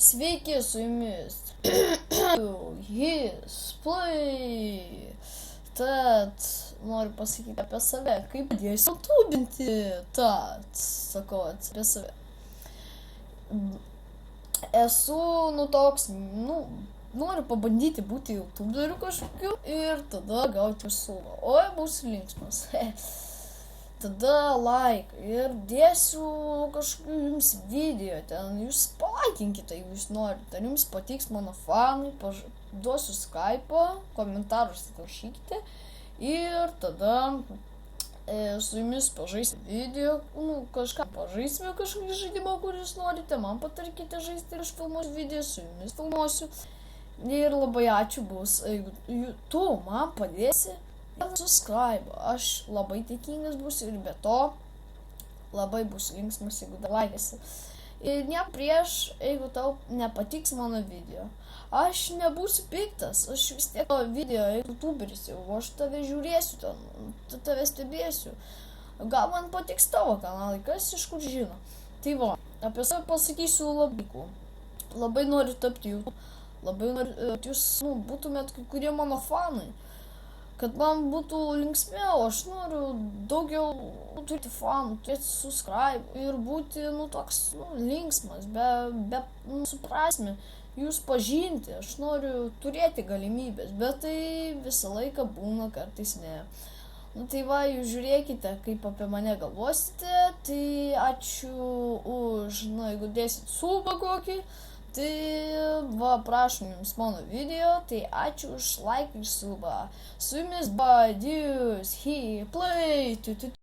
Sveiki, su jumis His Play. Tad noriu pasakyti apie save, kaip pradėsiu YouTubinti. Tad sakau apie save. Esu, toks, noriu pabandyti būti YouTuberiu kažkokiu ir tada gauti sumą. Oi, būsiu linksmas. Tada like ir dėsiu kažkokiu jums video, ten jūs palaikinkite, jeigu jūs norite, ar jums patiks mano fanai, duosiu Skype'ą, komentarus rašykite ir tada su jumis pažaisime video, kažką pažaisime kažkokį žaidimą, kur jūs norite, man patarkite žaisti ir aš filmuosiu video, su jumis filmuosiu ir labai ačiū bus, jeigu tu man padėsi. Subscribe, aš labai dėkingas būsiu ir be to labai būsiu linksmas, jeigu dar laikėsi. Ir ne prieš, jeigu tau nepatiks mano video. Aš nebūsiu piktas, aš vis tiek video YouTuberis jau, aš tave žiūrėsiu, tave stebėsiu. Gal man patiks tavo kanalai, kas iš kur žino. Tai va, apie save pasakysiu labai noriu tapti YouTube, labai noriu, jūs būtumėt kai kurie mano fanai. Kad man būtų linksmiau, aš noriu daugiau turėti fanų, turėti subscribe ir būti, toks, linksmas, be suprasme, jūs pažinti, aš noriu turėti galimybės, bet tai visą laiką būna, kartais ne. Tai va, jūs žiūrėkite, kaip apie mane galvosite, tai ačiū už, jeigu dėsit subą kokį, tai va, prašom jums mano video, tai ačiū už like ir subą. Su jumis buvo His Play.